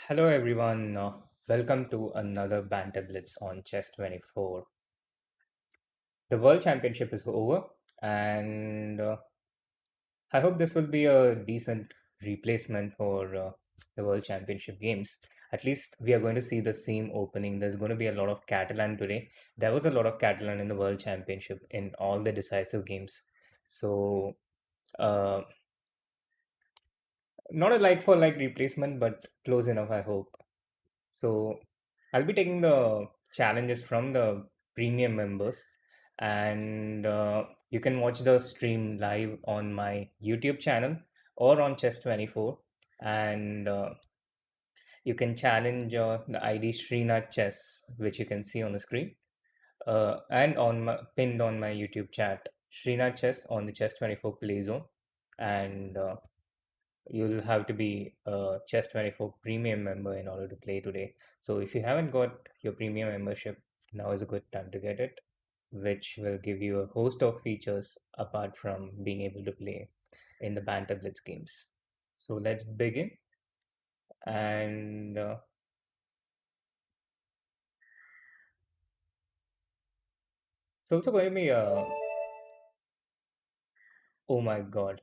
Hello everyone, welcome to another Banter Blitz on Chess 24. The World Championship is over, and I hope this will be a decent replacement for the World Championship games. At least we are going to see the same opening. There's going to be a lot of Catalan today. There was a lot of Catalan in the World Championship in all the decisive games. So, uh, not a like for like replacement, but close enough, I hope. So I'll be taking the challenges from the premium members, and you can watch the stream live on my YouTube channel or on Chess24, and you can challenge the ID Srinath Chess, which you can see on the screen, and pinned on my YouTube chat, Srinath Chess on the Chess24 play zone, and you'll have to be a Chess24 premium member in order to play today. So if you haven't got your premium membership, now is a good time to get it, which will give you a host of features apart from being able to play in the Banter Blitz games. So let's begin. And it's also going to be oh my god,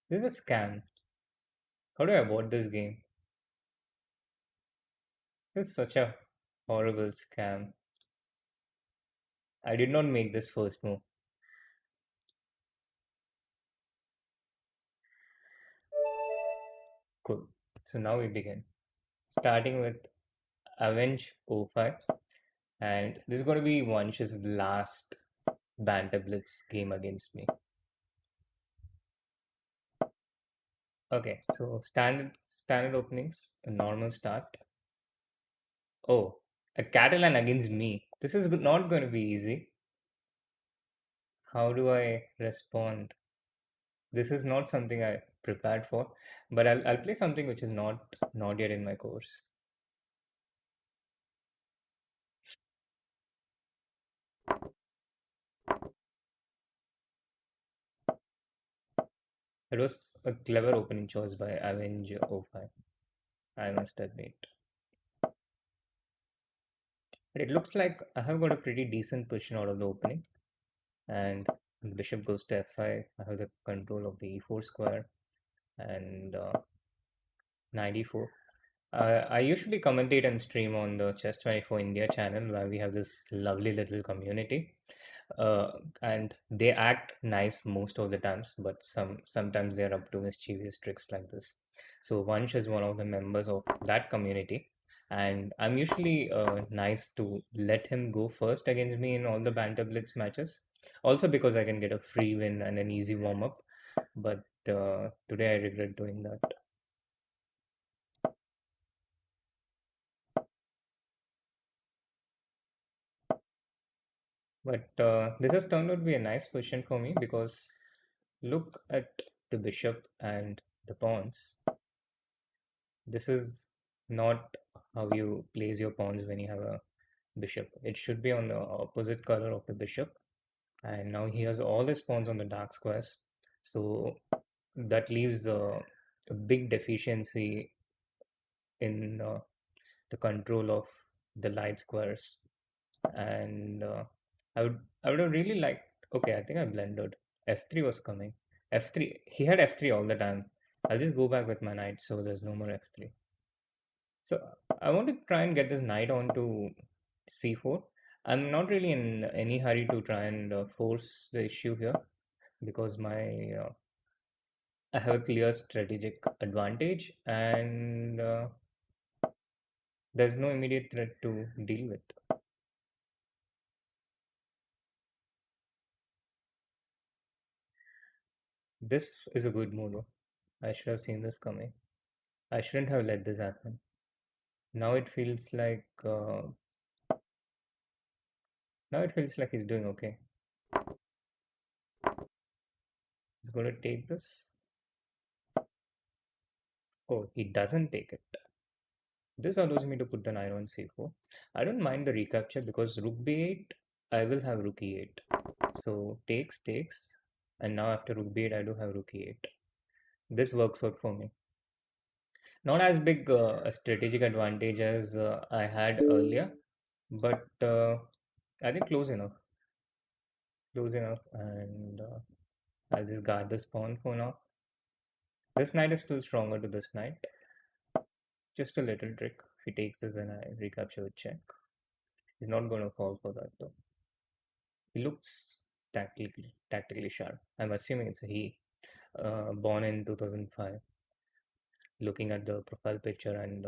this is a scam. How do I avoid this game? This is such a horrible scam. I did not make this first move. Cool. So now we begin. Starting with Avenge O5, and this is going to be Vansh's last Banter Blitz game against me. Okay, so standard openings, a normal start. Oh, a Catalan against me. This is not going to be easy. How do I respond? This is not something I prepared for, but I'll play something which is not yet in my course. It was a clever opening choice by Avenge O5, I must admit. But it looks like I have got a pretty decent position out of the opening. And the bishop goes to f5. I have the control of the e4 square and 94. I usually commentate and stream on the Chess24 India channel where we have this lovely little community. Uh, and they act nice most of the times, but sometimes they're up to mischievous tricks like this. So Vansh is one of the members of that community, and I'm usually nice to let him go first against me in all the Banter Blitz matches. Also because I can get a free win and an easy warm up. But today I regret doing that. But this has turned out to be a nice position for me because look at the bishop and the pawns. This is not how you place your pawns when you have a bishop. It should be on the opposite color of the bishop. And now he has all his pawns on the dark squares. So that leaves a big deficiency in the control of the light squares. And I would have really liked. Okay, I think I blundered. F3 was coming. F3. He had F3 all the time. I'll just go back with my knight, so there's no more F3. So I want to try and get this knight onto c4. I'm not really in any hurry to try and force the issue here because my I have a clear strategic advantage and there's no immediate threat to deal with. This is a good move. I should have seen this coming. I shouldn't have let this happen. Now it feels like he's doing okay. He's going to take this. Oh, he doesn't take it. This allows me to put the knight on c4. I don't mind the recapture because rook b8, I will have rook e8. So takes, and now after rook b8, I do have rook e8. This works out for me. Not as big a strategic advantage as I had earlier, but I think close enough, and I'll just guard this pawn for now. This knight is still stronger to this knight. Just a little trick. If he takes this, then I recapture with check. He's not going to fall for that though. He looks tactically sharp. I'm assuming it's a he. Born in 2005. Looking at the profile picture and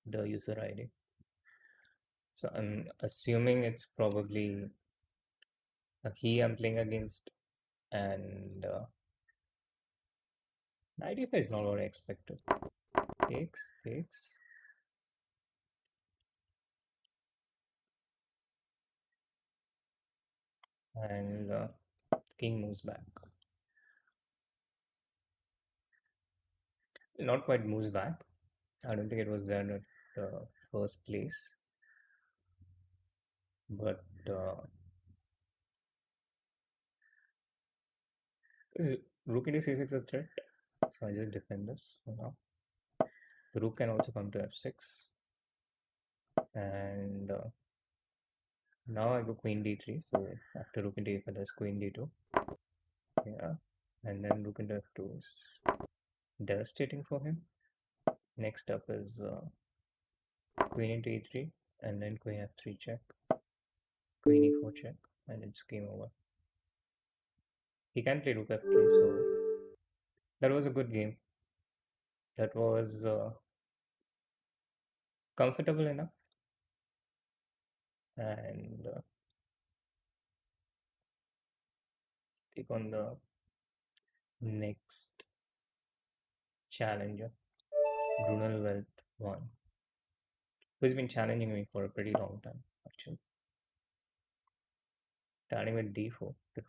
the user ID. So I'm assuming it's probably a he I'm playing against, and knight e5 is not what I expected. Takes, and king moves back. Not quite moves back. I don't think it was there at the first place, but is rook into c6 a threat? So I just defend this for now. The rook can also come to f6, and now I go queen d3. So after rook into a5, there's queen d2. Yeah, and then rook into f2 is devastating for him. Next up is queen into e3, and then queen f3 check, queen e4 check, and it's game over. He can play rook f3, so that was a good game. That was comfortable enough, and take on the next challenger, Grunewald 1, who's been challenging me for a pretty long time, actually. Starting with d4, the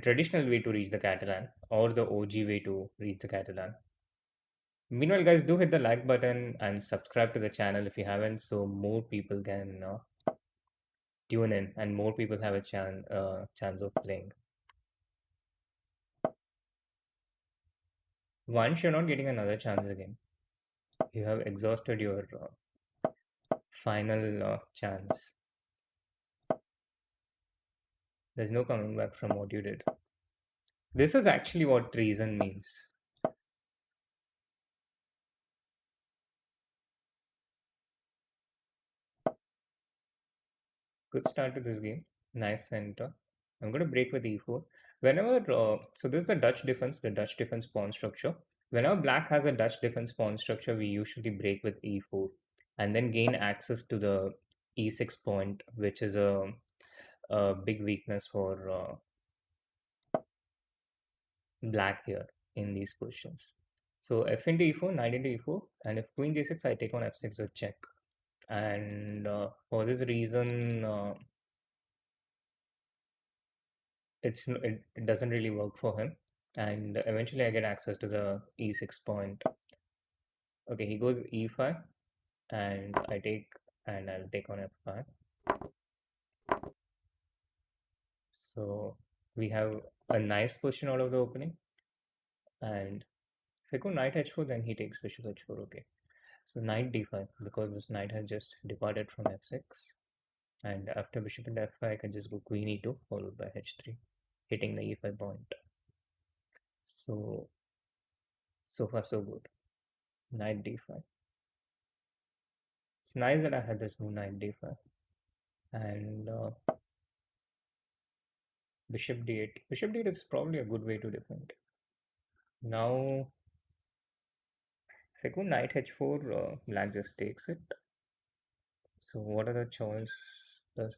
traditional way to reach the Catalan, or the OG way to reach the Catalan. Meanwhile, guys, do hit the like button and subscribe to the channel if you haven't, so more people can tune in and more people have a chance of playing. Once you're not getting another chance again, you have exhausted your final chance. There's no coming back from what you did. This is actually what treason means. Good start to this game. Nice center. I'm going to break with e4. Whenever, so this is the Dutch defense pawn structure. Whenever black has a Dutch defense pawn structure, we usually break with e4 and then gain access to the e6 point, which is a big weakness for black here in these positions. So f into e4, knight into e4, and if queen g6, I take on f6 with check. And for this reason, it doesn't really work for him, and eventually I get access to the e6 point. Okay, he goes e5, and I'll take on f5. So we have a nice position out of the opening, and if I go knight h4, then he takes bishop h4. Okay, so knight d5, because this knight has just departed from f6, and after bishop into f5 I can just go queen e2 followed by h3, hitting the e5 point. So far so good. Knight d5. It's nice that I had this move knight d5, and bishop d8. Bishop d8 is probably a good way to defend. Now, if I go knight h4, black just takes it. So what other choices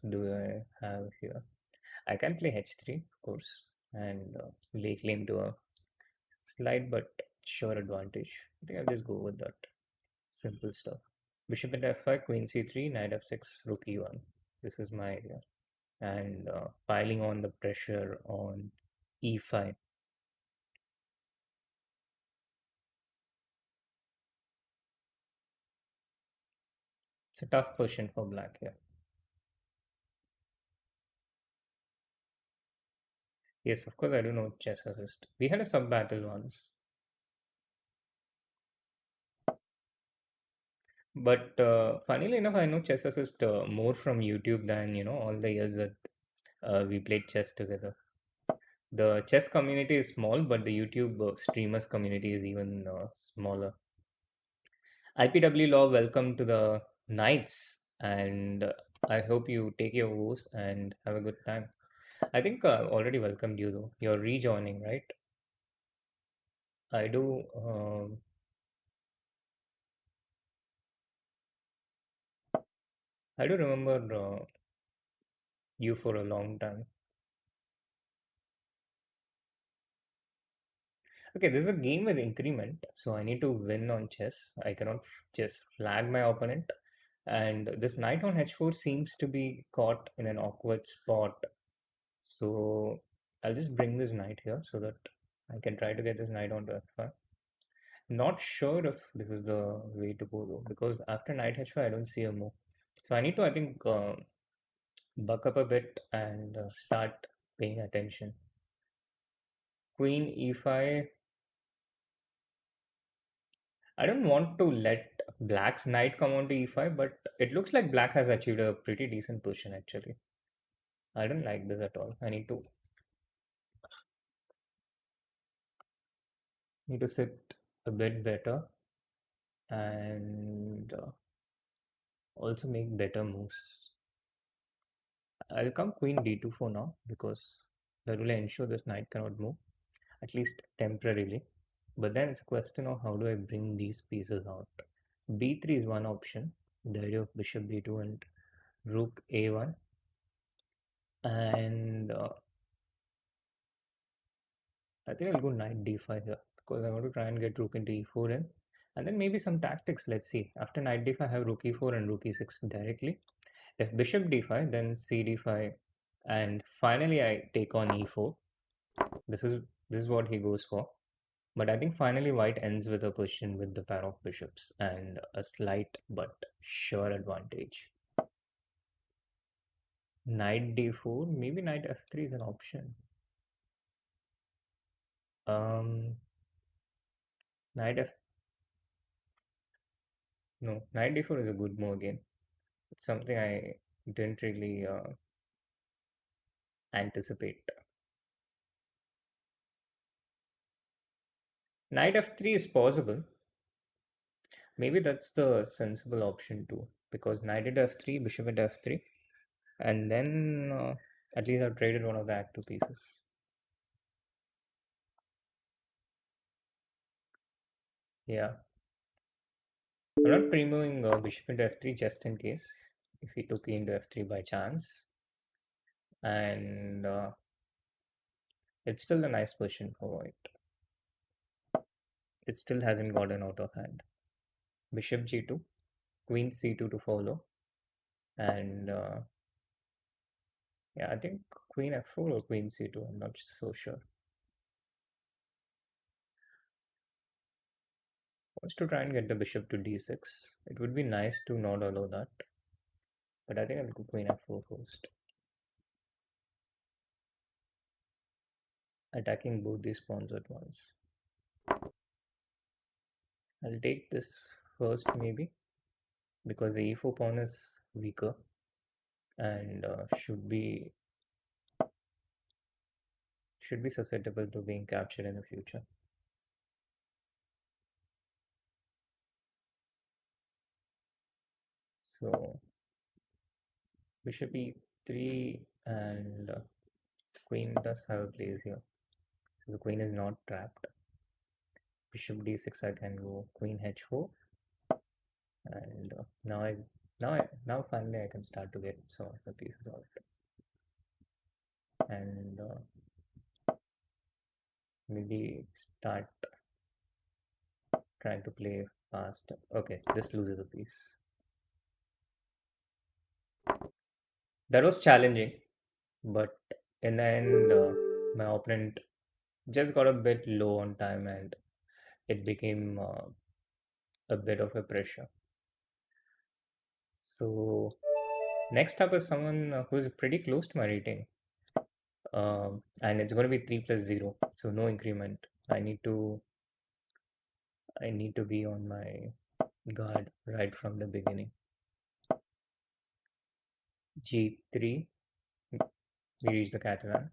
do I have here? I can play h3, of course, and lay claim to a slight but sure advantage. I think I'll just go with that. Simple stuff. Bishop into f5, queen c3, knight f6, rook e1. This is my idea. And piling on the pressure on e5. It's a tough position for black here. Yes, of course, I do know chess assist. We had a sub battle once. But funnily enough, I know chess assist more from YouTube than all the years that we played chess together. The chess community is small, but the YouTube streamers community is even smaller. IPW Law, welcome to the nights, and I hope you take your vows and have a good time. I think already welcomed you though. You're rejoining, right? I do. I do remember you for a long time. Okay, this is a game with increment, so I need to win on chess. I cannot just flag my opponent. And this knight on h4 seems to be caught in an awkward spot. So I'll just bring this knight here so that I can try to get this knight onto f5. Not sure if this is the way to go though, because after knight h5, I don't see a move. So I need to, I think, buck up a bit and start paying attention. Queen e5. I don't want to let black's knight come onto e5, but it looks like black has achieved a pretty decent position actually. I don't like this at all. I need to sit a bit better and also make better moves. I'll come queen d2 for now because that will ensure this knight cannot move, at least temporarily. But then it's a question of how do I bring these pieces out. b3 is one option, the idea of bishop b2 and rook a1. And I think I'll go knight d5 here because I want to try and get rook into e4 in. And then maybe some tactics. Let's see. After knight d5, I have rook e4 and rook e6 directly. If bishop d5, then c d5. And finally, I take on e4. This is what he goes for. But I think finally white ends with a position with the pair of bishops and a slight but sure advantage. Knight d4, maybe knight f3 is an option. Um, knight f no, knight d4 is a good move again. It's something I didn't really anticipate. Knight f3 is possible. Maybe that's the sensible option too, because knight at f3, bishop at f3, and then at least I've traded one of the act two pieces. Yeah, I'm not pre-moving bishop into f3 just in case if he took e into f3 by chance, and it's still a nice position for white. It still hasn't gotten out of hand. Bishop g2, queen c2 to follow, and yeah, I think queen f4 or queen c2. I'm not so sure. Wants to try and get the bishop to d6. It would be nice to not allow that, but I think I'll go queen f4 first. Attacking both these pawns at once. I'll take this first maybe because the e4 pawn is weaker and should be susceptible to being captured in the future. So bishop e3 and queen does have a place here. So the queen is not trapped. Bishop d6, I can go queen h4, and now finally I can start to get some of the pieces out, and maybe start trying to play fast. Okay, this loses a piece. That was challenging, but in the end, my opponent just got a bit low on time, and it became a bit of a pressure. So next up is someone who's pretty close to my rating, and it's going to be 3+0, so no increment. I need to be on my guard right from the beginning. G3, we reach the Catalan.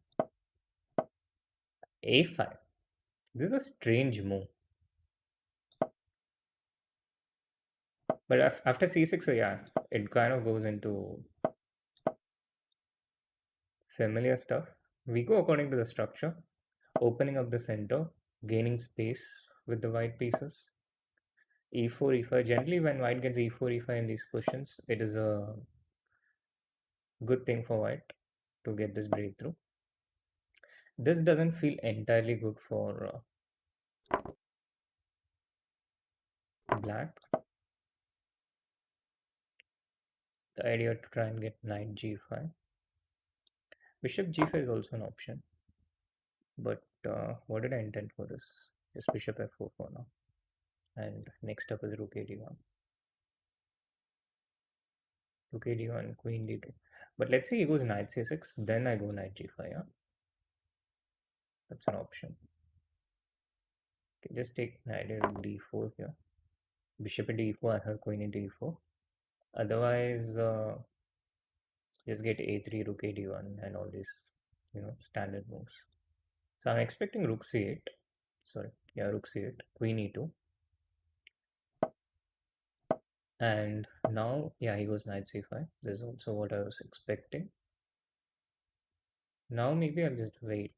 A5. This is a strange move. But after C6, yeah, it kind of goes into familiar stuff. We go according to the structure, opening up the center, gaining space with the white pieces. E4, E5. Generally, when white gets E4, E5 in these positions, it is a good thing for white to get this breakthrough. This doesn't feel entirely good for black. The idea to try and get knight G5. Bishop G5 is also an option. But what did I intend for this? Just bishop F4 for now. And next up is rook A D1. Rook A D1, queen D2. But let's say he goes knight C6, then I go knight G5. Yeah? That's an option. Okay, just take knight D4 here. Bishop into E4, I have queen into E4. Otherwise, just get A3, rook A D1, and all these, standard moves. So I'm expecting rook C8. Sorry, yeah, rook C8, queen E2. And now, yeah, he goes knight C5. This is also what I was expecting. Now maybe I'll just wait.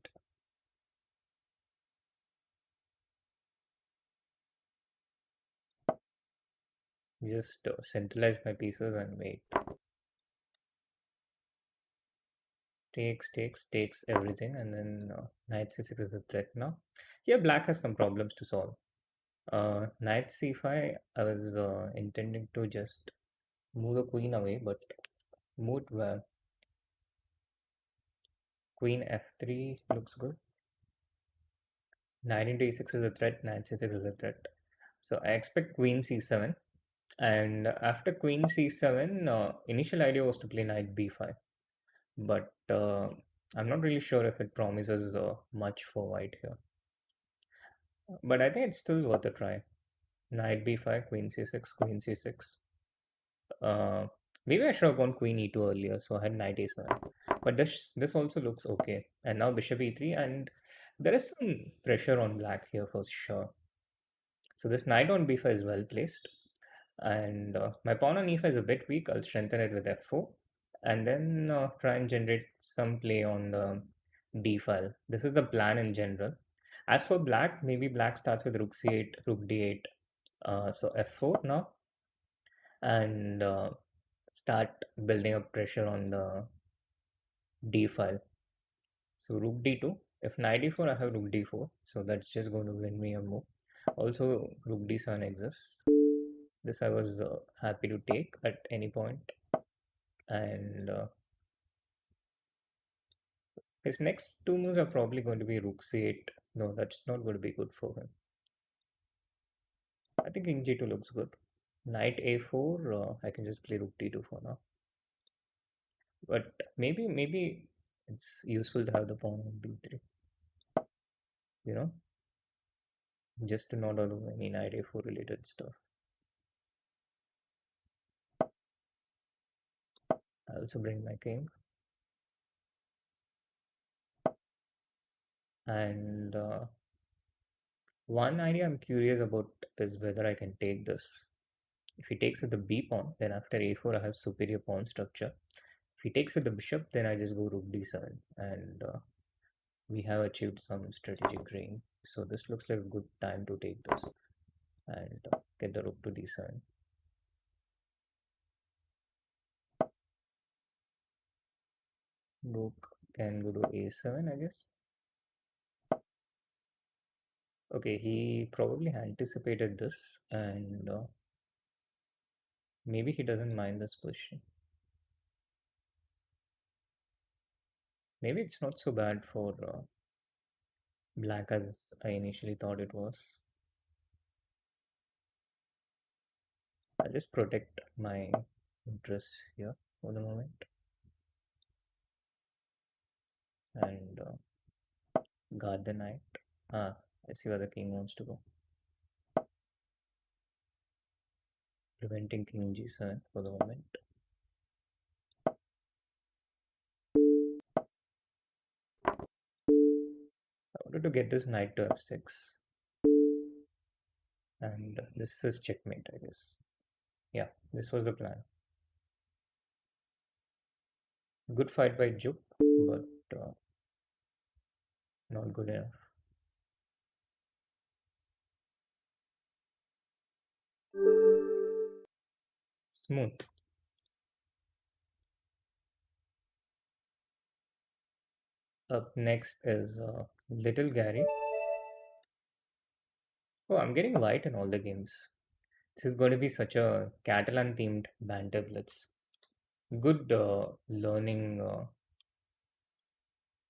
Just centralize my pieces and wait. Takes everything, and then knight C6 is a threat now. Here, black has some problems to solve. Knight C5, I was intending to just move the queen away, but move well. Queen F3 looks good. Knight into E6 is a threat, knight C6 is a threat. So I expect queen C7. And after queen C7, initial idea was to play knight B5. But I'm not really sure if it promises much for white here. But I think it's still worth a try. Knight b5, queen c6, queen c6. Maybe I should have gone queen e2 earlier, so I had knight a7. But this also looks okay. And now bishop e3, and there is some pressure on black here for sure. So this knight on b5 is well placed. And my pawn on e5 is a bit weak. I'll strengthen it with f4. And then try and generate some play on the d file. This is the plan in general. As for black, maybe black starts with rook c8, rook d8. So f4 now. And start building up pressure on the d file. So rook d2. If knight d4, I have rook d4. So that's just going to win me a move. Also, rook d7 exists. This I was happy to take at any point. And his next two moves are probably going to be rook c8. No, that's not going to be good for him. I think king g2 looks good. Knight a4, I can just play rook d2 for now. But maybe it's useful to have the pawn on b3. You know, just to not allow any knight a4 related stuff. I also bring my king. And one idea I'm curious about is whether I can take this. If he takes with the b pawn, then after a4 I have superior pawn structure. If he takes with the bishop, then I just go rook d7, and we have achieved some strategic gain. So this looks like a good time to take this and get the rook to d7. Rook can go to a7, I guess. Okay, he probably anticipated this, and maybe he doesn't mind this position. Maybe it's not so bad for black as I initially thought it was. I'll just protect my interests here for the moment and guard the knight. I see where the king wants to go. preventing king g7 for the moment. I wanted to get this knight to f6. And this is checkmate, I guess. Yeah, this was the plan. Good fight by Jup, but not good enough. Smooth. Up next is Little Gary. Oh, I'm getting white in all the games. This is going to be such a Catalan themed Banter Blitz. Good learning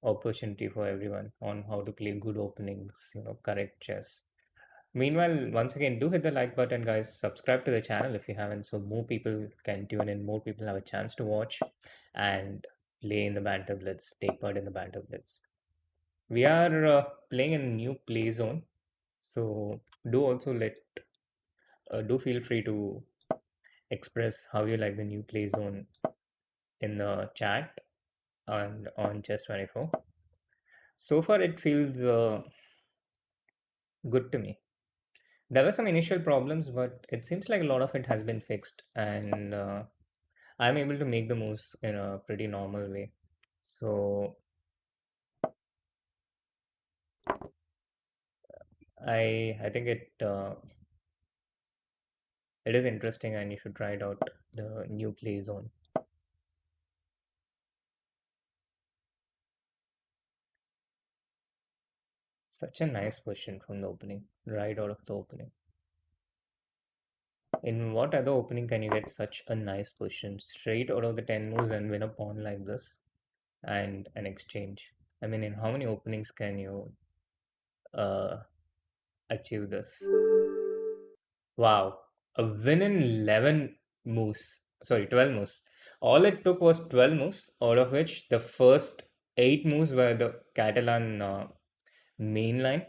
opportunity for everyone on how to play good openings, correct chess. Meanwhile, once again, do hit the like button, guys. Subscribe to the channel if you haven't, so more people can tune in, more people have a chance to watch and play in the Banter Blitz, take part in the Banter Blitz. We are playing in a new play zone, so do feel free to express how you like the new play zone in the chat and on Chess24. So far, it feels good to me. There were some initial problems, but it seems like a lot of it has been fixed, and I'm able to make the moves in a pretty normal way. So I think it is interesting, and you should try it out, the new play zone. Such a nice position from the opening, right out of the opening. In what other opening can you get such a nice position straight out of the 10 moves and win a pawn like this and an exchange? I mean, in how many openings can you uh, achieve this? Wow, a win in 11 moves. Sorry, 12 moves. All it took was 12 moves, out of which the first 8 moves were the Catalan main line,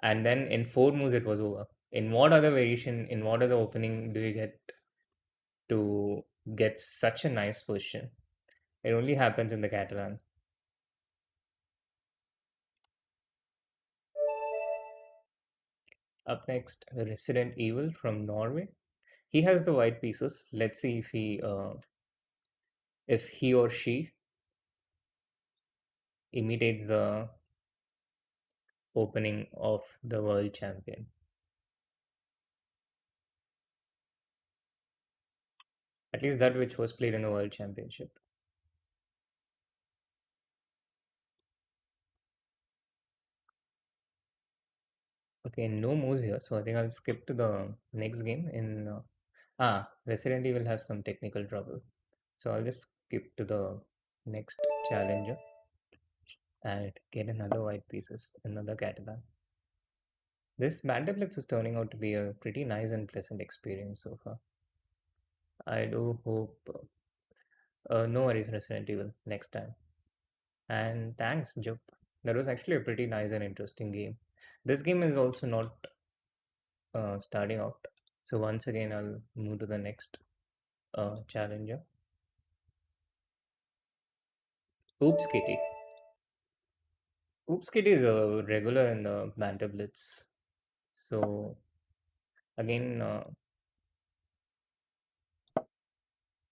and then in 4 moves it was over. In what other variation, in what other opening do you get to get such a nice position? It only happens in the Catalan. Up next, Resident Evil from Norway. He has the white pieces. Let's see if he or she imitates the opening of the world champion. At least that which was played in the world championship. Okay, no moves here, so I think I'll skip to the next game. Resident Evil has some technical trouble, so I'll just skip to the next challenger and get another white pieces, another Catalan. This Banter Blitz is turning out to be a pretty nice and pleasant experience so far. I do hope no worries, Resident Evil, next time. And thanks, Jup. That was actually a pretty nice and interesting game. This game is also not starting out. So once again, I'll move to the next challenger. Oops Kitty. Oops Kitty is a regular in the Banter Blitz. So again,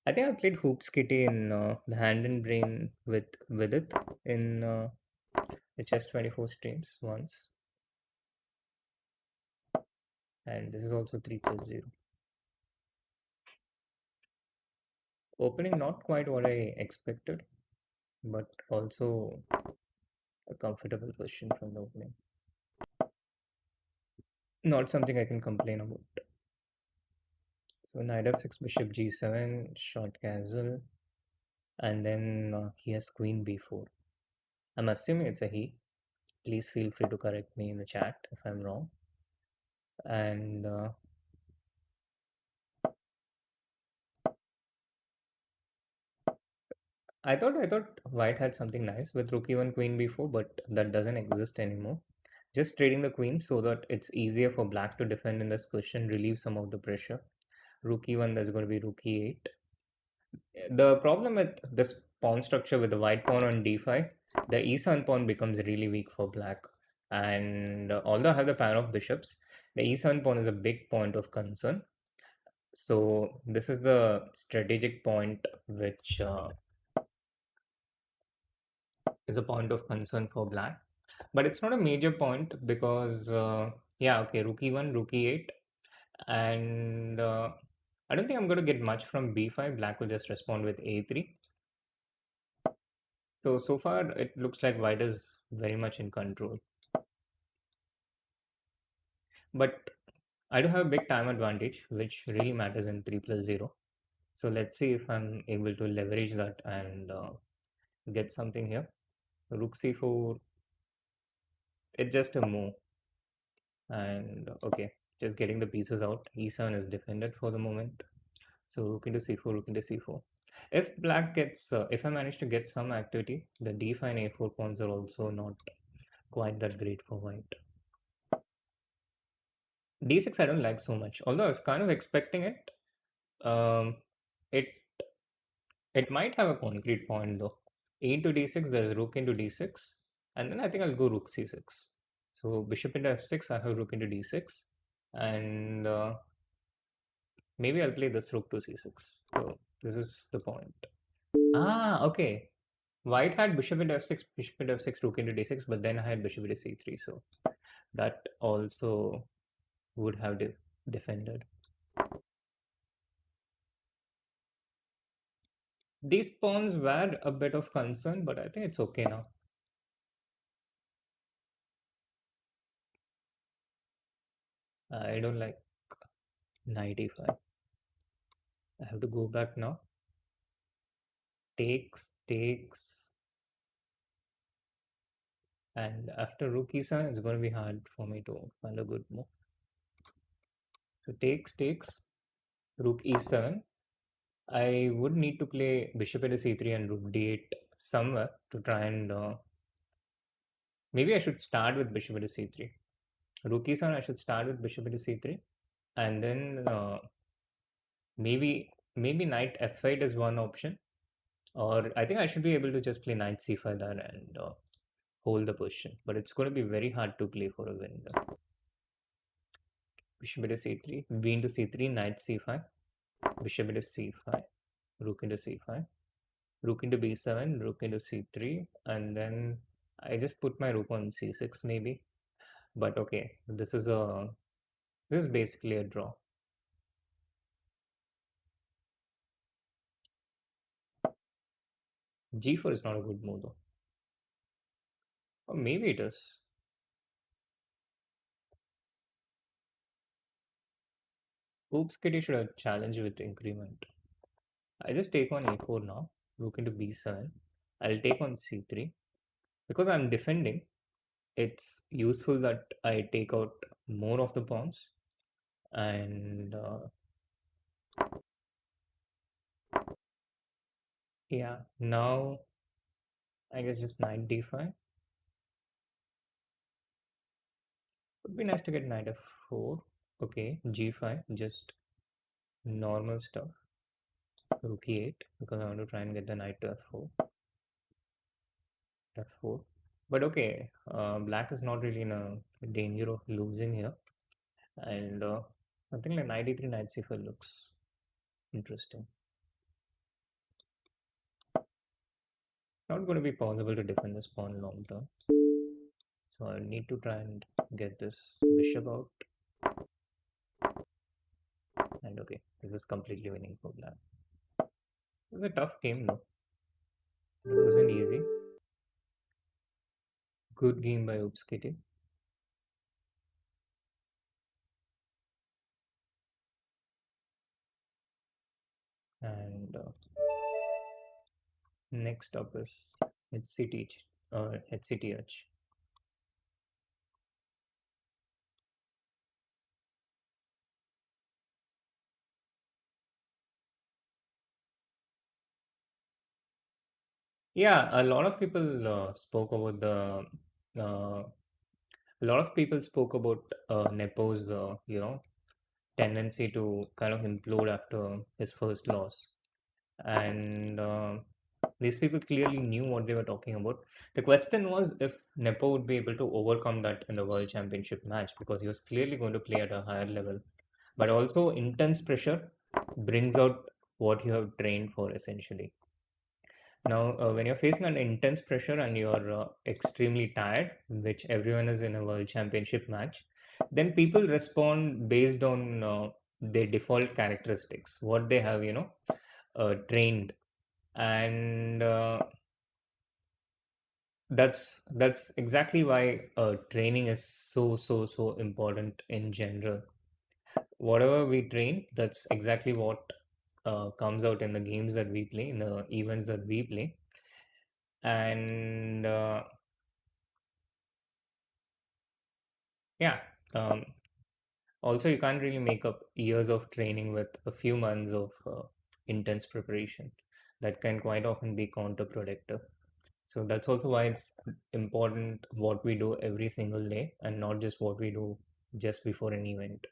I think I played Hoops Kitty in the Hand and Brain with it in the Chess24 streams once. And this is also 3+0. Opening not quite what I expected, but also a comfortable position from the opening. Not something I can complain about. So knight f6, bishop g7, short casual, and then he has queen b4. I'm assuming it's a he. Please feel free to correct me in the chat if I'm wrong. And I thought white had something nice with rook e1, queen b4, but that doesn't exist anymore. Just trading the queen so that it's easier for black to defend in this position, relieve some of the pressure. Rook e1, there's going to be rook e8. The problem with this pawn structure with the white pawn on d5, the e7 pawn becomes really weak for black. And although I have the pair of bishops, the e7 pawn is a big point of concern. So this is the strategic point which is a point of concern for black. But it's not a major point because, yeah, okay, rook e1, rook e8. And I don't think I'm going to get much from b5. Black will just respond with a3. So far, it looks like white is very much in control. But I do have a big time advantage, which really matters in 3+0. So let's see if I'm able to leverage that and get something here. Rook c4, it's just a move. And okay, just getting the pieces out. e7 is defended for the moment. So rook into c4, rook into c4. If black gets, if I manage to get some activity, the d5 and a4 pawns are also not quite that great for white. d6 I don't like so much, although I was kind of expecting it. Um, it it might have a concrete point though. A into d6, there's rook into d6, and then I think I'll go rook c6. So bishop into f6, I have rook into d6, and maybe I'll play this rook to c6. So this is the point. Ah, okay. White had bishop into f6, bishop into f6, rook into d6, but then I had bishop into c3, so that also would have defended. These pawns were a bit of concern, but I think it's okay now. I don't like knight e5. I have to go back now. Takes. And after rook e7, it's going to be hard for me to find a good move. So takes, rook e7. I would need to play bishop into c3 and rook d8 somewhere to try and... maybe I should start with bishop into c3. Rook e7, I should start with bishop into c3. And then maybe knight f8 is one option. Or I think I should be able to just play knight c5 there and hold the position. But it's going to be very hard to play for a win there. Bishop into c3, b into c3, knight c5, bishop into c5, rook into c5, rook into b7, rook into c3, and then I just put my rook on c6 maybe. But okay, this is basically a draw. g4 is not a good move though. Or maybe it is. Oops, kitty should have challenged with increment. I just take on a4 now. Rook into b7. I'll take on c3. Because I'm defending, it's useful that I take out more of the pawns. And yeah, now I guess just knight d5. Would be nice to get knight f4. Okay, g5, just normal stuff. Rook e8, because I want to try and get the knight to f4. f4. But okay, black is not really in a danger of losing here. And something like knight e3, knight c5 looks interesting. Not going to be possible to defend this pawn long term. So I need to try and get this bishop out. And okay, this is completely winning for black. It was a tough game though. It wasn't easy. Good game by Oops Kitty. And next up is HCTH. Yeah, a lot of people spoke about a lot of people spoke about Nepo's, tendency to kind of implode after his first loss. And these people clearly knew what they were talking about. The question was if Nepo would be able to overcome that in the World Championship match, because he was clearly going to play at a higher level. But also, intense pressure brings out what you have trained for essentially. Now, when you're facing an intense pressure and you're extremely tired, which everyone is in a World Championship match, then people respond based on their default characteristics, what they have, trained. And that's exactly why training is so important in general. Whatever we train, that's exactly what comes out in the games that we play, in the events that we play. And yeah, um, also you can't really make up years of training with a few months of intense preparation. That can quite often be counterproductive. So that's also why it's important what we do every single day and not just what we do just before an event.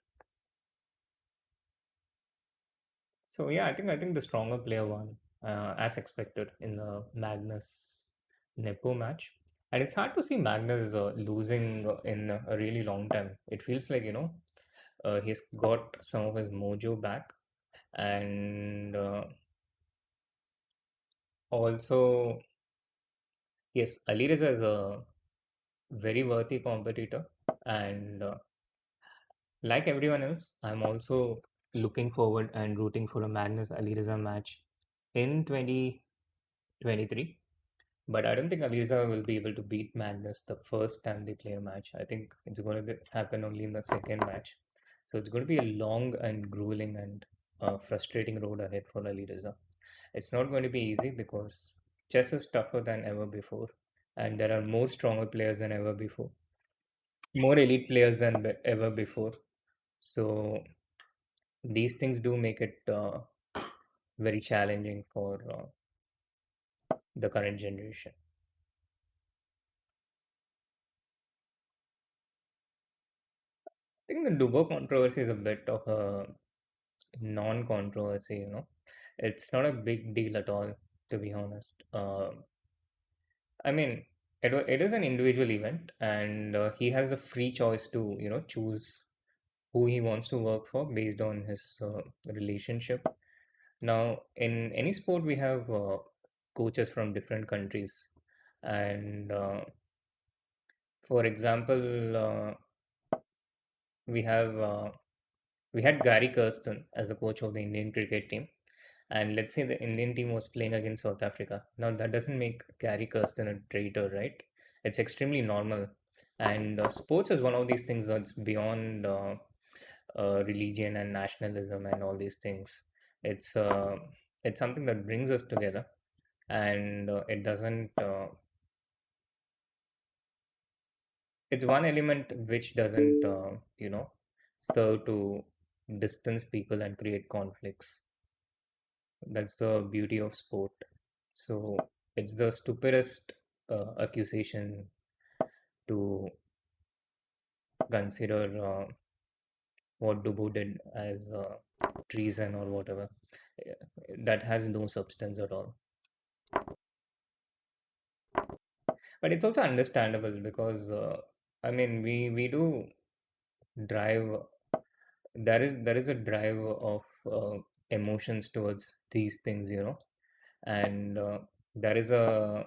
So yeah, I think the stronger player won, as expected in the Magnus Nepo match. And it's hard to see Magnus losing in a really long time. It feels like, he's got some of his mojo back. And also, yes, Alireza is a very worthy competitor. And like everyone else, I'm also looking forward and rooting for a Magnus Alireza match in 2023. But I don't think Aliza will be able to beat Magnus the first time they play a match. I think it's going to happen only in the second match. So it's going to be a long and grueling and frustrating road ahead for Aliza. It's not going to be easy because chess is tougher than ever before, and there are more stronger players than ever before, more elite players than ever before. So these things do make it very challenging for the current generation. I think the Dubo controversy is a bit of a non-controversy, It's not a big deal at all, to be honest. I mean, it is an individual event, and he has the free choice to, choose who he wants to work for based on his relationship. Now, in any sport, we have coaches from different countries, and for example, we have we had Gary Kirsten as the coach of the Indian cricket team. And let's say the Indian team was playing against South Africa. Now, that doesn't make Gary Kirsten a traitor, right? It's extremely normal. And sports is one of these things that's beyond religion and nationalism and all these things. It's uh, it's something that brings us together, and it doesn't. It's one element which doesn't, serve to distance people and create conflicts. That's the beauty of sport. So it's the stupidest accusation to consider what Dubu did as treason or whatever. Yeah, that has no substance at all. But it's also understandable because I mean we do drive. There is a drive of emotions towards these things, and there is a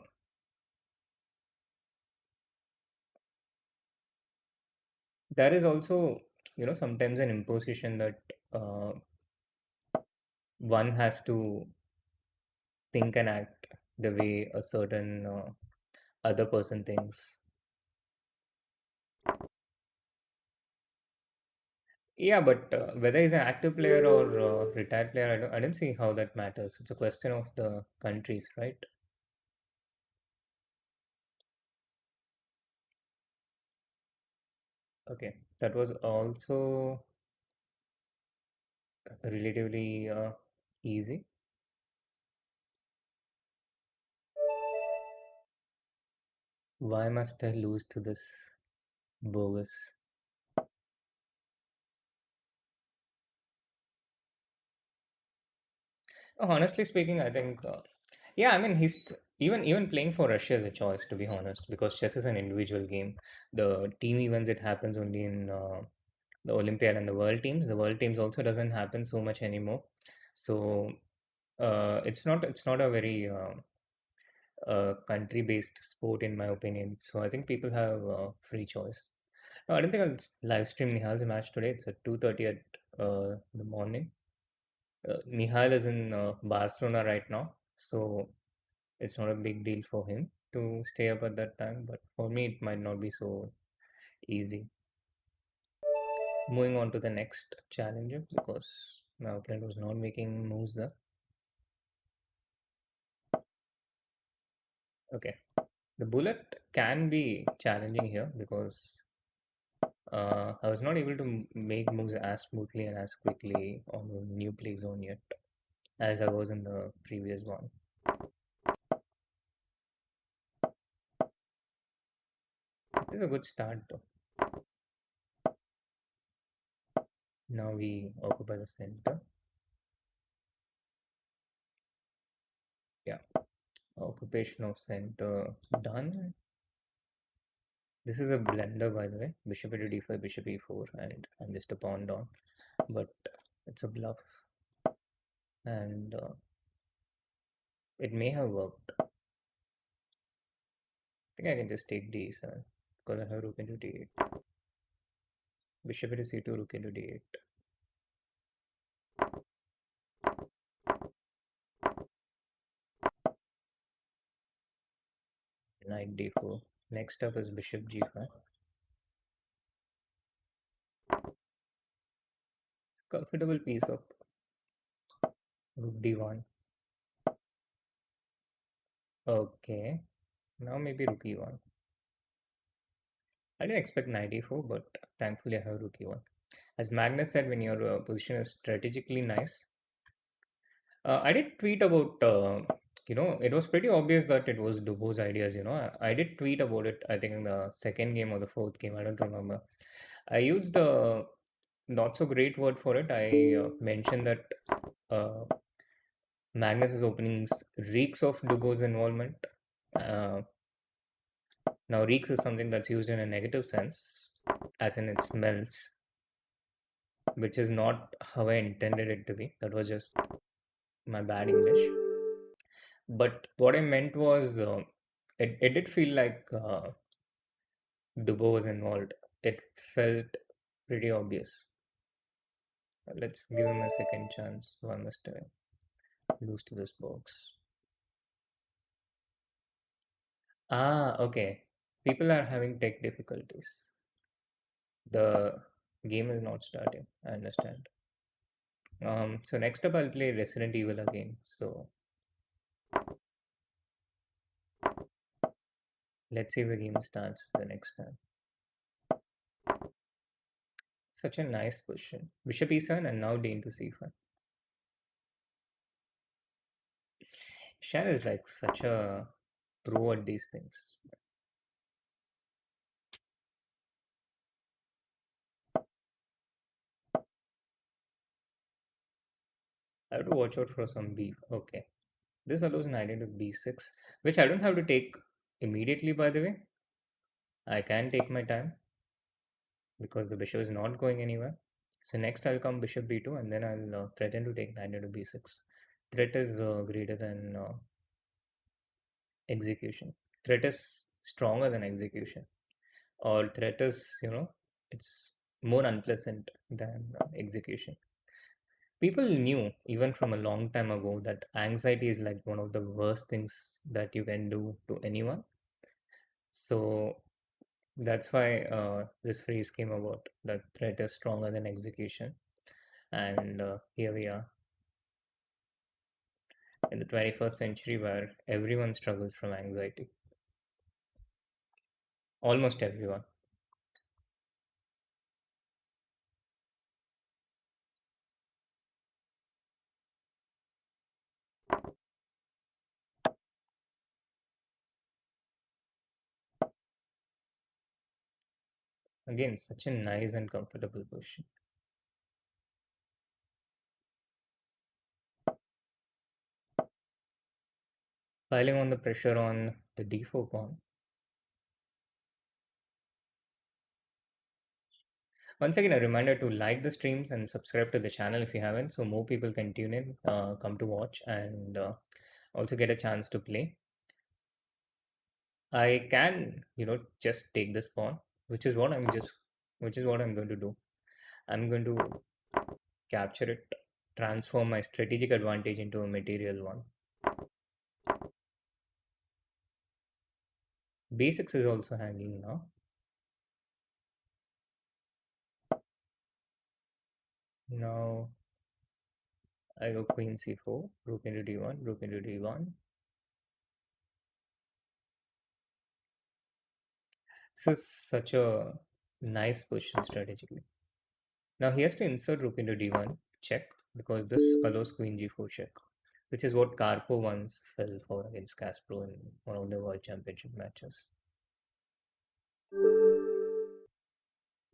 there is also sometimes an imposition that uh, one has to think and act the way a certain other person thinks. Yeah, but whether he's an active player or retired player, I don't see how that matters. It's a question of the countries, right? Okay, that was also relatively easy. Why must I lose to this bogus? Honestly speaking, I think, yeah, I mean, even playing for Russia is a choice, to be honest, because chess is an individual game. The team events, it happens only in the Olympiad and the World Teams. The World Teams also doesn't happen so much anymore. So it's not a very country-based sport, in my opinion. So I think people have free choice. No, I don't think I'll live stream Nihal's match today. It's at 2:30 at the morning. Nihal is in Barcelona right now, so it's not a big deal for him to stay up at that time. But for me, it might not be so easy. Moving on to the next challenger because my opponent was not making moves there. Okay, the bullet can be challenging here because I was not able to make moves as smoothly and as quickly on the new play zone yet as I was in the previous one. This is a good start though. Now we occupy the center. Yeah, occupation of center done. This is a blender, by the way. Bishop into d5, bishop e4, and I'm just a pawn down. But it's a bluff, and it may have worked. I think I can just take d7 because I have rook into d8. Bishop into c2, rook into d8. Knight d4. Next up is bishop g5. Comfortable piece up. Rook d1. Okay. Now maybe rook e1. I didn't expect knight e4, but thankfully I have rook e1. As Magnus said, when your position is strategically nice, I did tweet about, it was pretty obvious that it was Dubo's ideas, I did tweet about it, I think in the second game or the fourth game, I don't remember. I used a not so great word for it. I mentioned that uh, Magnus's openings reeks of Dubo's involvement. Uh, Now, reeks is something that's used in a negative sense, as in it smells, which is not how I intended it to be. That was just my bad English. But what I meant was, it did feel like Dubo was involved. It felt pretty obvious. Let's give him a second chance. One must lose to this box. Ah, okay. People are having tech difficulties. The game is not starting. I understand. So next up, I'll play Resident Evil again. So let's see if the game starts the next time. Such a nice question. Bishop e7 and now d into c5. Shan is like such a pro at these things. I have to watch out for some beef. Okay. This allows knight into b6, which I don't have to take immediately, by the way. I can take my time because the bishop is not going anywhere. So next I'll come bishop b2 and then I'll threaten to take knight into b6. Threat is greater than execution. Threat is stronger than execution. Or threat is, it's more unpleasant than execution. People knew even from a long time ago that anxiety is like one of the worst things that you can do to anyone. So that's why this phrase came about, that threat is stronger than execution. And here we are in the 21st century where everyone struggles from anxiety. Almost everyone. Again, such a nice and comfortable position. Piling on the pressure on the d4 pawn. Once again, a reminder to like the streams and subscribe to the channel if you haven't, so more people can tune in, come to watch, and also get a chance to play. I can, just take this pawn, which is what which is what I'm going to do. I'm going to capture it, transform my strategic advantage into a material one. B6 is also hanging now. Now I go queen c4, rook into d1, rook into d1. This is such a nice position strategically. Now he has to insert rook into d1, check, because this allows queen g4 check, which is what Karpov once fell for against Kasparov in one of the World Championship matches.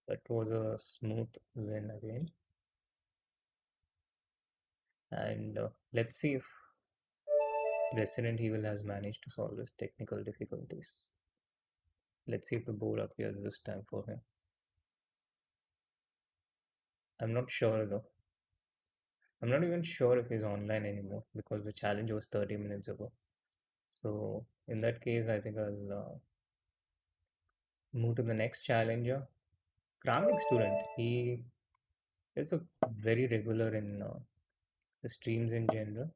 That was a smooth win again. And let's see if Resident Evil has managed to solve his technical difficulties. Let's see if the board appears this time for him. I'm not sure though. I'm not even sure if he's online anymore because the challenge was 30 minutes ago. So in that case, I think I'll move to the next challenger. Kramnik student. He is a very regular in the streams in general.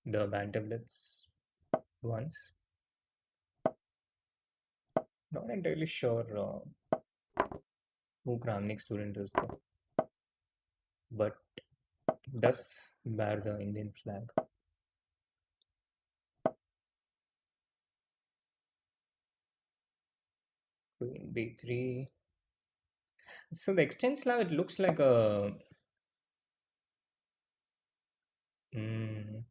The Banter Blitz once. Not entirely sure who Kramnik student is though, but does bear the Indian flag. Queen b3. So the extent slab, it looks like a mm,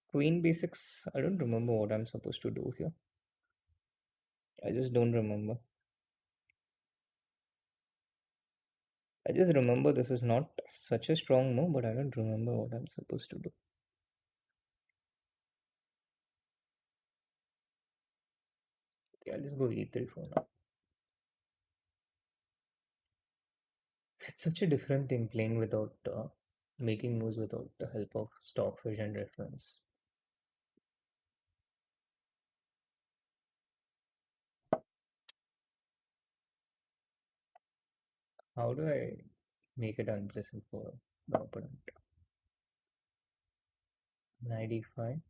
queen b6. I don't remember what I'm supposed to do here. I just don't remember. I just remember this is not such a strong move, but I don't remember what I'm supposed to do. Okay, I'll just go e3 for now. It's such a different thing playing without making moves without the help of stock vision reference. How do I make it unpleasant for the opponent? Knight e5.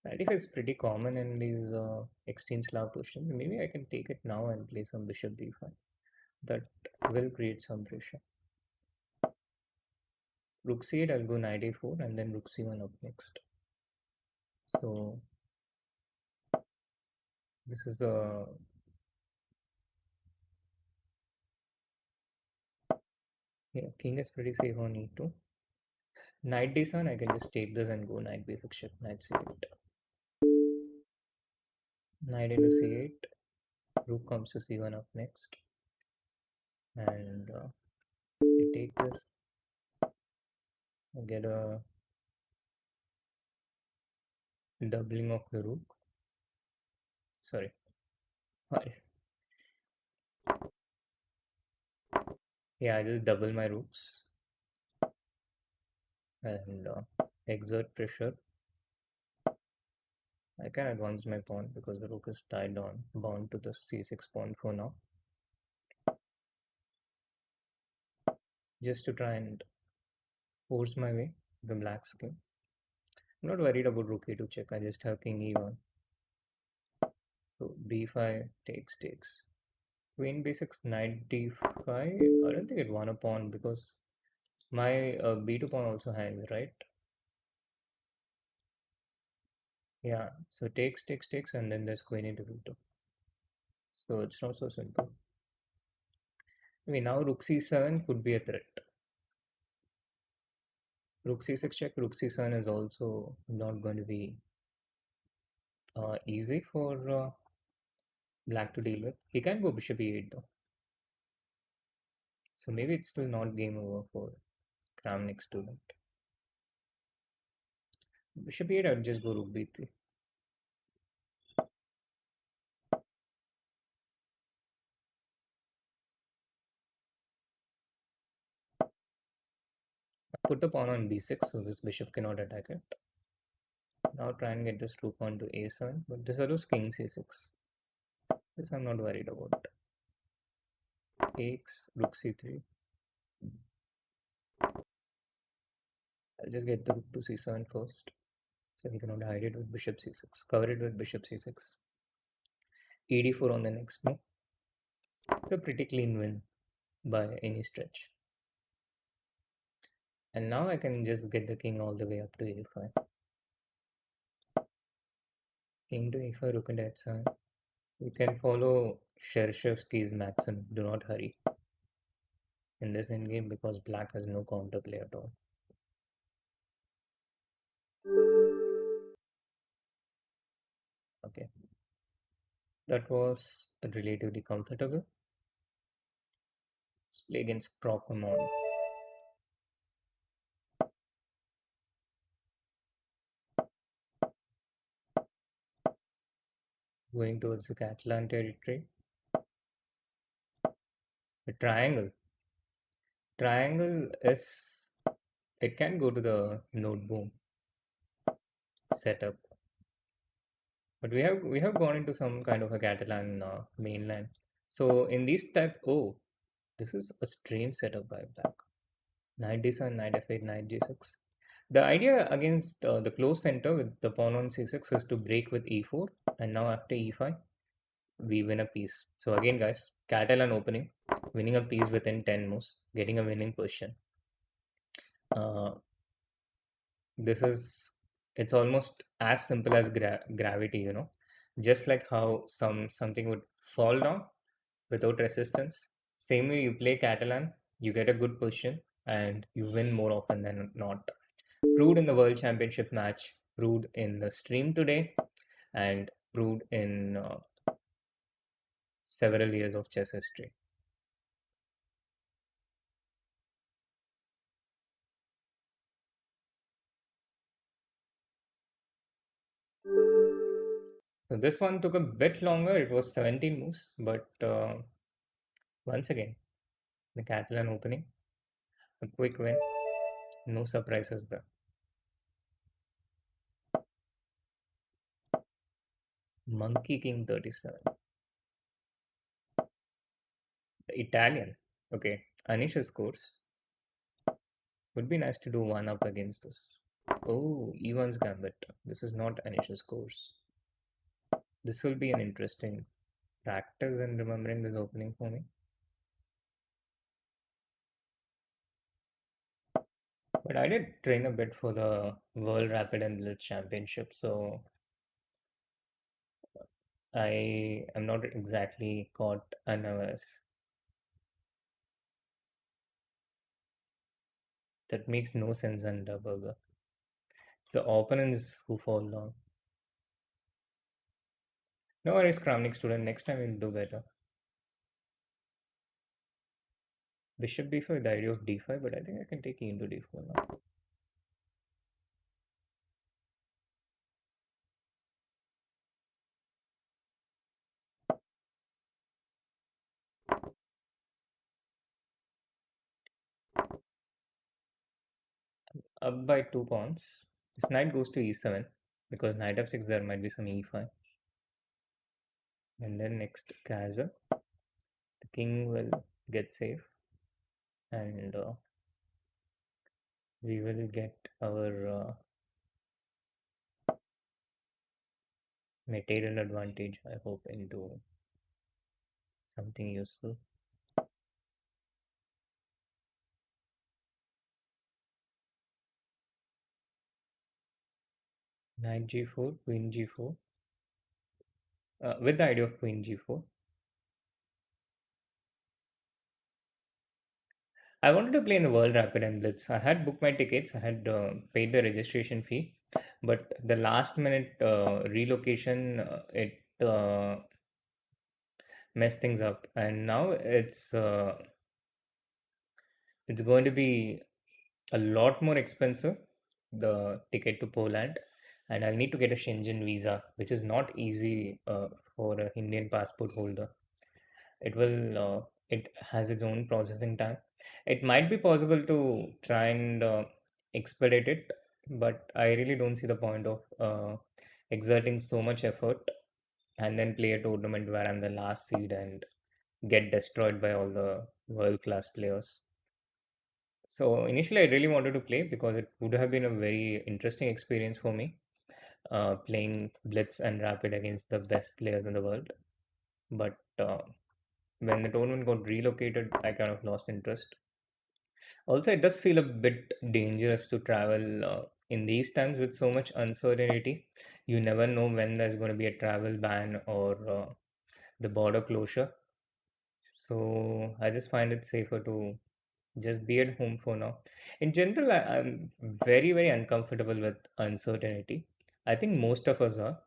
Knight e5 is pretty common in these extreme Slav positions. Maybe I can take it now and play some bishop b5. That will create some pressure. Rook c8, I'll go knight a4 and then rook c1 up next. So this is a king is pretty safe on e2. Knight d7, I can just take this and go knight b6 check, knight c8. Knight into c8, rook comes to c1 up next, and you take this, get a doubling of the rook. Sorry, yeah, I just double my rooks and exert pressure. I can advance my pawn because the rook is tied on, bound to the c6 pawn for now. Just to try and force my way the black king. I'm not worried about rook a2 check, I just have king e1. So b5 takes. Queen b6, knight d5. I don't think it won a pawn because my b2 pawn also hangs, right? Yeah, so takes, and then there's queen into b2. So it's not so simple. Okay, now rook c7 could be a threat. Rook c6 check, rook c7 is also not going to be easy for black to deal with. He can go bishop e8 though. So maybe it's still not game over for Kramnik student. Bishop E8, I'd just go rook B3. Put the pawn on B6 so this bishop cannot attack it. Now try and get this rook onto A7, but this allows king C6. This I'm not worried about. Takes, rook C3. I'll just get the rook to C7 first. So he cannot hide it with bishop C6. Cover it with bishop C6. ED4 on the next move. It's a pretty clean win by any stretch. And now I can just get the king all the way up to A5. King to A5, rook into H7. You can follow Shershevsky's maxim, do not hurry in this endgame because black has no counterplay at all. Okay, that was relatively comfortable. Let's play against Crocomon. Going towards the Catalan territory. The triangle. Triangle is, it can go to the node boom setup. But we have gone into some kind of a Catalan mainland. So in these type, oh, this is a strange setup by black. Knight d7, knight f8, knight g6. The idea against the close center with the pawn on c6 is to break with e4, and now after e5, we win a piece. So again, guys, Catalan opening, winning a piece within 10 moves, getting a winning position. This is, it's almost as simple as gravity, you know, just like how something would fall down without resistance. Same way you play Catalan, you get a good position and you win more often than not. Proved in the World Championship match, proved in the stream today, and proved in several years of chess history. So this one took a bit longer. It was 17 moves, but once again, the Catalan opening, a quick win, no surprises there. Monkey King 37. The Italian. Okay, Anisha's course. Would be nice to do one up against this. Oh, Ivan's Gambit. This is not Anisha's course. This will be an interesting practice in remembering this opening for me. But I did train a bit for the World Rapid and Blitz Championship, so I am not exactly caught unawares. That makes no sense under Burger. It's the opponents who fall down. No worries, Kramnik student. Next time we'll do better. Bishop b5, the idea of d5, but I think I can take e into d4 now. Up by 2 pawns. This knight goes to e7 because knight f6 there might be some e5. And then next castle. The king will get safe and we will get our material advantage, I hope, into something useful. Knight g4, queen g4. With the idea of queen g4. I wanted to play in the World Rapid and Blitz. I had booked my tickets. I had paid the registration fee, but the last minute relocation it messed things up, and now it's going to be a lot more expensive the ticket to Poland, and I'll need to get a Schengen visa, which is not easy for an Indian passport holder. It has its own processing time. It might be possible to try and expedite it, but I really don't see the point of exerting so much effort and then play a tournament where I'm the last seed and get destroyed by all the world class players. So initially, I really wanted to play because it would have been a very interesting experience for me, playing Blitz and Rapid against the best players in the world. But when the tournament got relocated, I kind of lost interest. Also, it does feel a bit dangerous to travel in these times with so much uncertainty. You never know when there's going to be a travel ban or the border closure. So I just find it safer to just be at home for now. In general, I'm very, very uncomfortable with uncertainty. I think most of us are.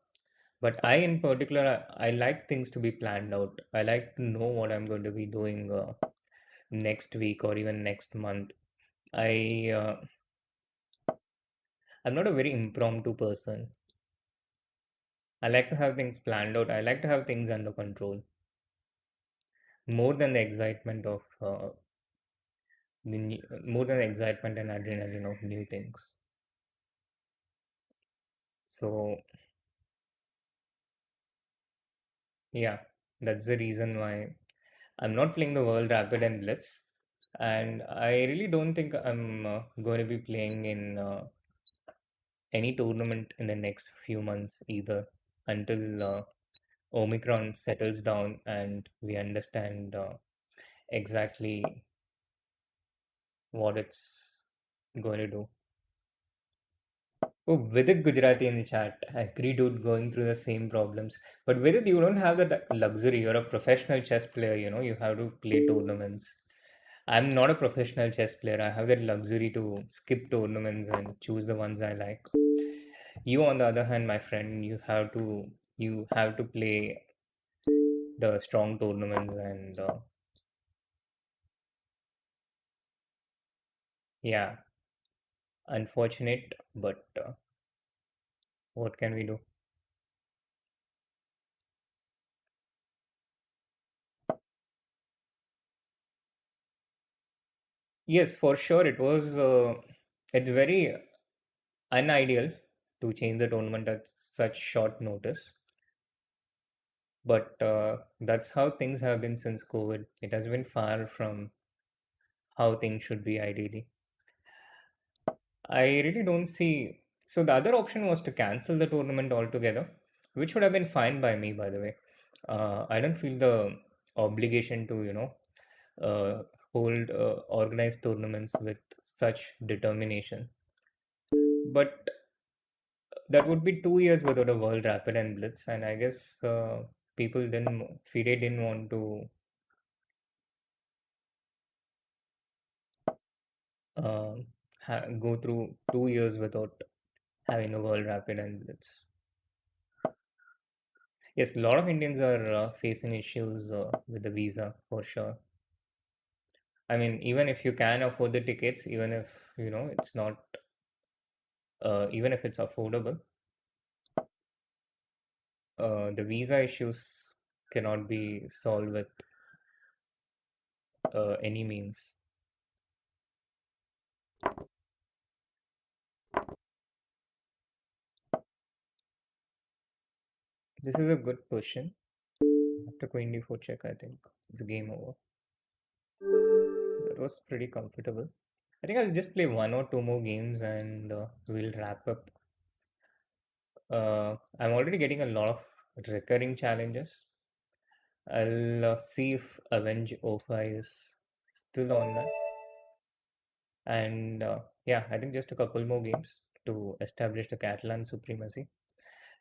But I, in particular, I like things to be planned out. I like to know what I'm going to be doing next week or even next month. I I'm not a very impromptu person. I like to have things planned out. I like to have things under control more than the excitement of more than the excitement and adrenaline of new things. So yeah, that's the reason why I'm not playing the World Rapid and Blitz, and I really don't think I'm going to be playing in any tournament in the next few months either until Omicron settles down and we understand exactly what it's going to do. Oh, Vidit Gujarati in the chat. I agree, dude, going through the same problems. But Vidit, you don't have that luxury. You're a professional chess player, you have to play tournaments. I'm not a professional chess player. I have that luxury to skip tournaments and choose the ones I like. You, on the other hand, my friend, you have to play the strong tournaments and yeah, unfortunate, but what can we do? Yes, for sure, it was. It's very unideal to change the tournament at such short notice, but that's how things have been since COVID. It has been far from how things should be ideally. I really don't see. So the other option was to cancel the tournament altogether, which would have been fine by me, by the way. I don't feel the obligation to, uh, hold organized tournaments with such determination. But that would be 2 years without a World Rapid and Blitz, and I guess FIDE didn't want to uh, go through 2 years without having a World Rapid and Blitz. Yes, a lot of Indians are facing issues with the visa for sure. I mean, even if you can afford the tickets, even if it's not, even if it's affordable, the visa issues cannot be solved with any means. This is a good question. After queen d4 check, I think it's game over. That was pretty comfortable. I think I'll just play one or two more games and we'll wrap up. I'm already getting a lot of recurring challenges. I'll see if Avenge O5 is still online. And yeah, I think just a couple more games to establish the Catalan supremacy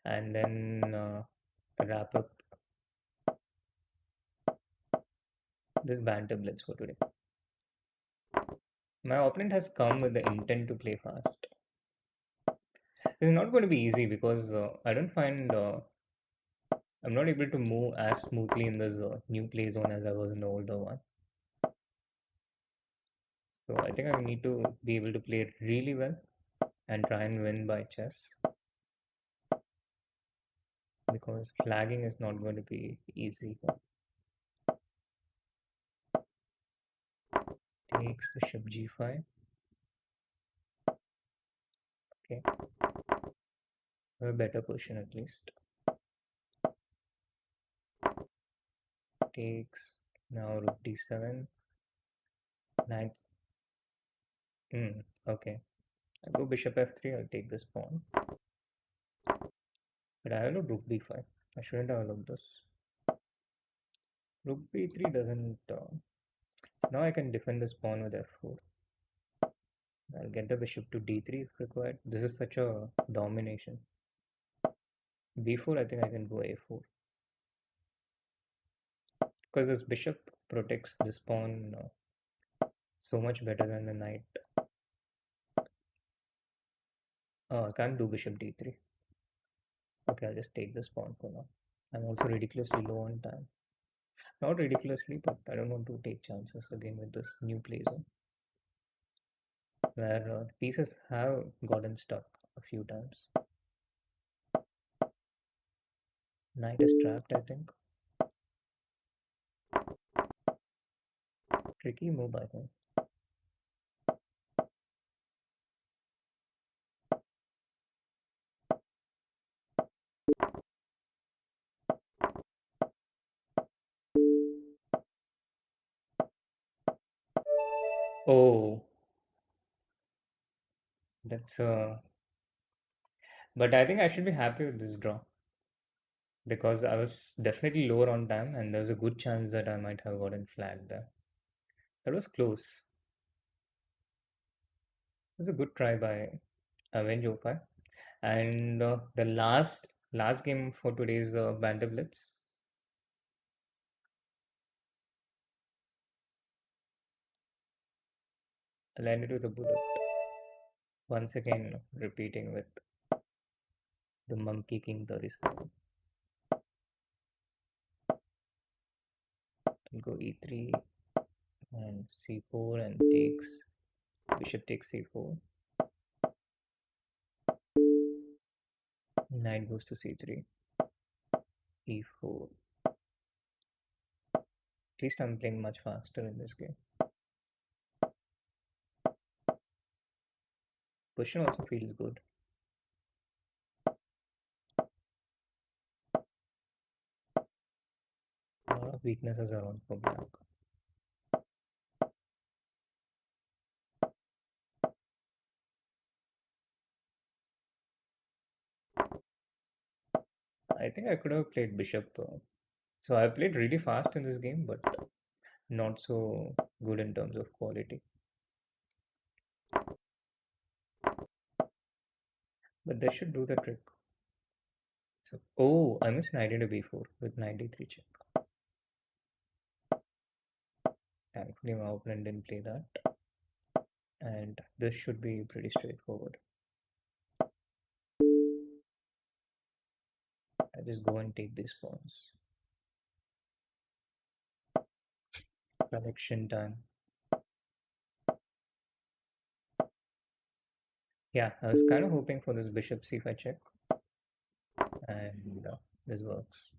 and then wrap up this Banter Blitz for today. My opponent has come with the intent to play fast. It's not going to be easy because I don't find I'm not able to move as smoothly in this new play zone as I was in the older one. So I think I need to be able to play really well. and try and win by chess, because flagging is not going to be easy. Takes bishop g5. Okay, a better position at least. Takes, now rook d7. Knight. Okay. I go bishop f3. I'll take this pawn. But I allowed rook b5. I shouldn't have allowed this. Rook b3 doesn't. Now I can defend this pawn with f4. I'll get the bishop to d3 if required. This is such a domination. b4, I think I can go a4. Because this bishop protects this pawn so much better than the knight. Oh, I can't do bishop d3. Okay, I'll just take this pawn for now. I'm also ridiculously low on time. Not ridiculously, but I don't want to take chances again with this new play zone, where pieces have gotten stuck a few times. Knight is trapped, I think. Tricky move, I think. Oh, that's but I think I should be happy with this draw, because I was definitely lower on time and there was a good chance that I might have gotten flagged there. That was close. It was a good try by Avenge Opa. And the last game for today's Banter Blitz. I landed with a bullet. Once again, repeating with the Monkey King 37. I'll go e3 and c4 and takes. Bishop takes c4. Knight goes to c3. e4. At least I'm playing much faster in this game. Position also feels good. A lot of weaknesses around for black. I think I could have played bishop. So I played really fast in this game, but not so good in terms of quality. But this should do the trick. So, oh, I missed knight into b4 with knight d3 check. Thankfully, my opponent didn't play that. And this should be pretty straightforward. I just go and take these pawns. Collection time. Yeah, I was kind of hoping for this bishop c5 check. And this works.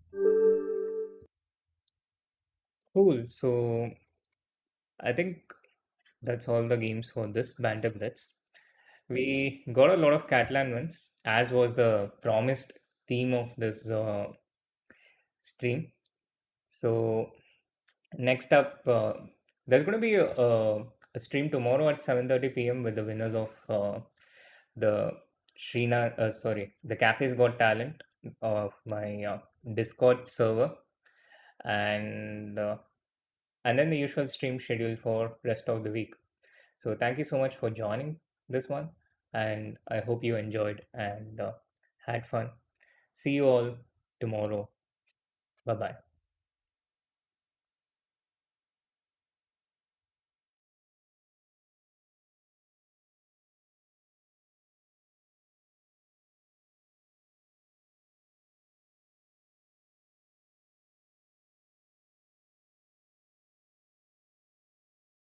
Cool. So I think that's all the games for this Banter Blitz. We got a lot of Catalan wins, as was the promised theme of this stream. So next up, there's going to be a stream tomorrow at 7:30 p.m. with the winners of the the Cafe's Got Talent of my Discord server, and then the usual stream schedule for rest of the week. So thank you so much for joining this one, and I hope you enjoyed and had fun. See you all tomorrow. Bye bye.